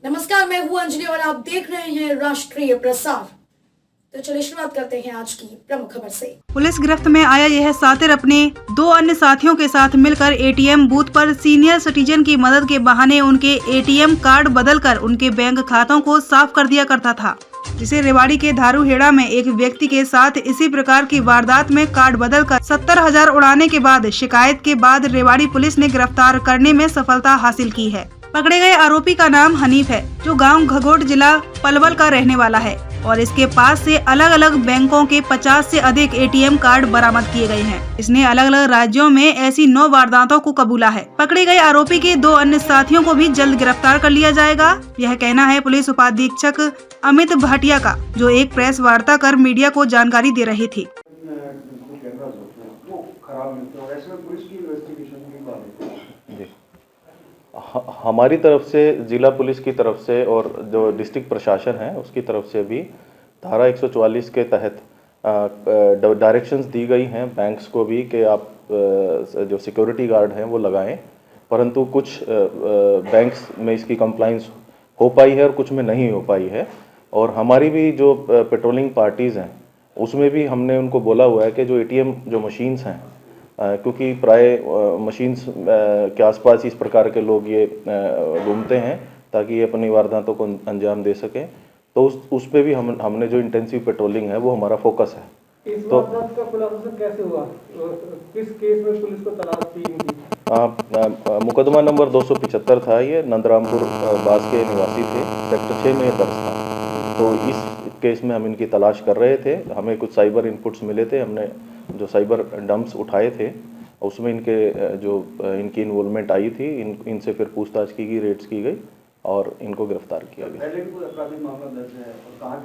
नमस्कार, मैं हूं अंजलि और आप देख रहे हैं राष्ट्रीय प्रसार। तो चलिए शुरुआत करते हैं आज की प्रमुख खबर से। पुलिस गिरफ्त में आया यह सातिर अपने 2 अन्य साथियों के साथ मिलकर एटीएम बूथ पर सीनियर सिटीजन की मदद के बहाने उनके एटीएम कार्ड बदलकर उनके बैंक खातों को साफ कर दिया करता था, जिसे रेवाड़ी के धारूहेड़ा में एक व्यक्ति के साथ इसी प्रकार की वारदात में कार्ड बदलकर 70,000 उड़ाने के बाद शिकायत के बाद रेवाड़ी पुलिस ने गिरफ्तार करने में सफलता हासिल की है। पकड़े गए आरोपी का नाम हनीफ है, जो गांव घगोट जिला पलवल का रहने वाला है और इसके पास से अलग अलग बैंकों के 50 से अधिक एटीएम कार्ड बरामद किए गए हैं। इसने अलग अलग राज्यों में ऐसी 9 वारदातों को कबूला है। पकड़े गए आरोपी के 2 अन्य साथियों को भी जल्द गिरफ्तार कर लिया जाएगा, यह कहना है पुलिस उपाधीक्षक अमित भाटिया का, जो एक प्रेस वार्ता कर मीडिया को जानकारी दे रहे थे। हमारी तरफ से, जिला पुलिस की तरफ से और जो डिस्ट्रिक्ट प्रशासन है उसकी तरफ से भी धारा 144 के तहत डायरेक्शंस दी गई हैं बैंक्स को भी कि आप जो सिक्योरिटी गार्ड हैं वो लगाएं, परंतु कुछ बैंक्स में इसकी कंप्लाइंस हो पाई है और कुछ में नहीं हो पाई है। और हमारी भी जो पेट्रोलिंग पार्टीज़ हैं उसमें भी हमने उनको बोला हुआ है कि जो एटीएम जो मशीन्स हैं, क्योंकि प्राय मशीन्स के आसपास इस प्रकार के लोग ये घूमते हैं ताकि ये अपनी वारदातों को अंजाम दे सकें, तो उस पे भी हमने जो इंटेंसिव पेट्रोलिंग है वो हमारा फोकस है। इस वारदात का खुलासा कैसे हुआ? किस केस में पुलिस को तलाश थी इनकी? मुकदमा नंबर 275 था। ये नंदरामपुर बास के निवासी थे, सेक्टर 6 में ये दर्ज था। तो इस केस में हम इनकी तलाश कर रहे थे। हमें कुछ साइबर इनपुट्स मिले थे, हमने जो साइबर डंप्स उठाए थे उसमें इनकी इन्वॉल्वमेंट आई थी। इनसे फिर पूछताछ की गई, रेड्स की गई और इनको गिरफ्तार किया गया।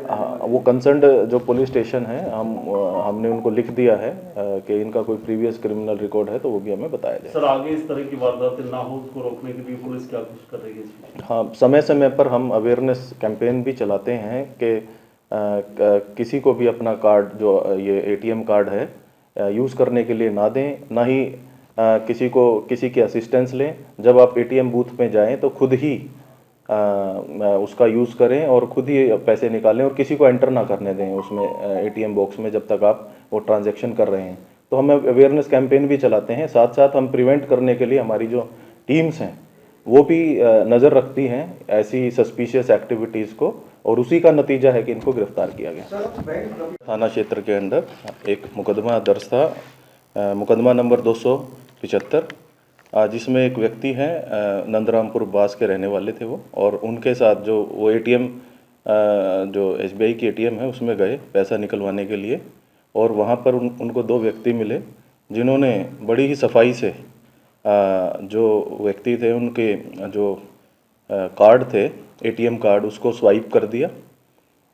हाँ, वो कंसर्न्ड जो पुलिस स्टेशन है हमने उनको लिख दिया है कि इनका कोई प्रीवियस क्रिमिनल रिकॉर्ड है तो वो भी हमें बताया जाए। सर, आगे इस तरह की वारदातें ना हो उसको रोकने के लिए पुलिस क्या कुछ कर रही है? हाँ, समय समय पर हम अवेयरनेस कैंपेन भी चलाते हैं कि किसी को भी अपना कार्ड, जो ये एटीएम कार्ड है, यूज़ करने के लिए ना दें, ना ही किसी की असिस्टेंस लें। जब आप एटीएम बूथ में जाएं तो खुद ही उसका यूज़ करें और खुद ही पैसे निकालें और किसी को एंटर ना करने दें उसमें एटीएम बॉक्स में जब तक आप वो ट्रांजैक्शन कर रहे हैं। तो हम अवेयरनेस कैंपेन भी चलाते हैं, साथ साथ हम प्रिवेंट करने के लिए हमारी जो टीम्स हैं वो भी नज़र रखती हैं ऐसी सस्पिशियस एक्टिविटीज़ को, और उसी का नतीजा है कि इनको गिरफ्तार किया गया। थाना क्षेत्र के अंदर एक मुकदमा दर्ज था, मुकदमा नंबर 275, जिसमें एक व्यक्ति हैं नंदरामपुर बास के रहने वाले थे वो, और उनके साथ जो वो एटीएम जो एसबीआई की एटीएम है उसमें गए पैसा निकलवाने के लिए, और वहाँ पर उनको 2 व्यक्ति मिले जिन्होंने बड़ी ही सफाई से जो व्यक्ति थे उनके जो कार्ड थे, एटीएम कार्ड, उसको स्वाइप कर दिया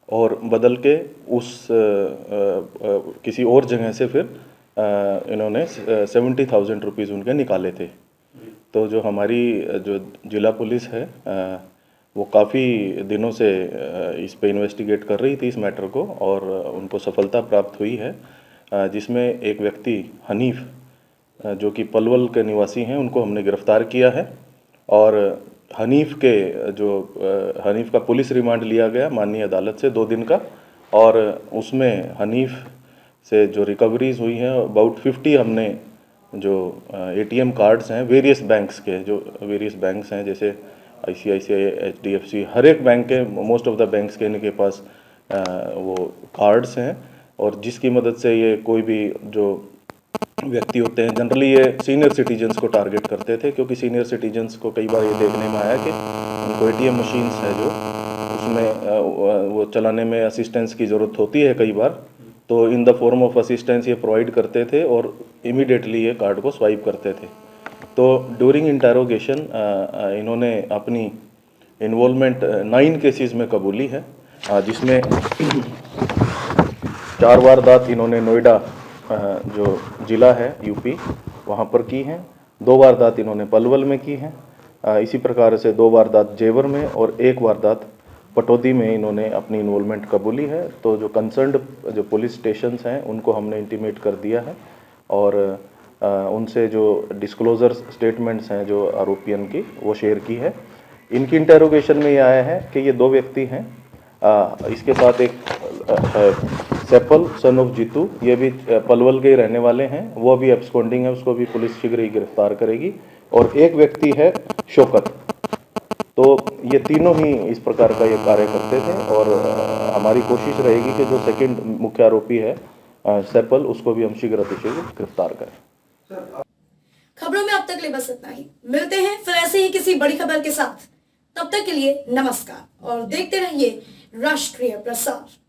और बदल के उस किसी और जगह से फिर इन्होंने 70,000 रुपीज़ उनके निकाले थे। तो जो हमारी जो जिला पुलिस है वो काफ़ी दिनों से इस पे इन्वेस्टिगेट कर रही थी इस मैटर को, और उनको सफलता प्राप्त हुई है, जिसमें एक व्यक्ति हनीफ जो कि पलवल के निवासी हैं उनको हमने गिरफ्तार किया है। और हनीफ का पुलिस रिमांड लिया गया माननीय अदालत से 2 दिन का, और उसमें हनीफ से जो रिकवरीज हुई हैं अबाउट 50 हमने जो एटीएम कार्ड्स हैं वेरियस बैंक्स के, जो वेरियस बैंक्स हैं जैसे ICICI, HDFC, हर एक बैंक के, मोस्ट ऑफ द बैंक्स के इनके पास वो कार्ड्स हैं, और जिसकी मदद से ये कोई भी जो व्यक्ति होते हैं, जनरली ये सीनियर सिटीजन्स को टारगेट करते थे, क्योंकि सीनियर सिटीजन्स को कई बार ये देखने में आया कि उनको एटीएम मशीन्स है जो उसमें वो चलाने में असिस्टेंस की ज़रूरत होती है कई बार, तो in the form of assistance ये प्रोवाइड करते थे और इमीडिएटली ये कार्ड को स्वाइप करते थे। तो ड्यूरिंग इंटरोगेशन इन्होंने अपनी इन्वॉल्वमेंट 9 केसेस में कबूली है, जिसमें 4 वारदात इन्होंने नोएडा जो ज़िला है यूपी वहाँ पर की हैं, 2 वारदात इन्होंने पलवल में की हैं, इसी प्रकार से 2 वारदात जेवर में और 1 वारदात पटौदी में इन्होंने अपनी इन्वॉल्वमेंट कबूली है। तो जो कंसर्न्ड जो पुलिस स्टेशंस हैं उनको हमने इंटीमेट कर दिया है, और उनसे जो डिस्क्लोजर स्टेटमेंट्स हैं जो आरोपियन की वो शेयर की है। इनकी इंटेरोगेशन में ये आया है कि ये 2 व्यक्ति हैं। इसके साथ एक सैपल सन ऑफ जीतू, ये भी पलवल के ही रहने वाले हैं, वो भी एब्सकॉन्डिंग है, उसको भी पुलिस शीघ्र ही गिरफ्तार करेगी। और एक व्यक्ति है शौकत। तो ये तीनों ही इस प्रकार का ये कार्य करते थे और हमारी कोशिश रहेगी कि जो सेकंड मुख्य आरोपी है सैपल, उसको भी हम शीघ्र गिरफ्तार करें। खबरों में अब तक ले बस इतना ही। मिलते हैं फिर ऐसे ही किसी बड़ी खबर के साथ। तब तक के लिए नमस्कार और देखते रहिए राष्ट्रीय प्रसार।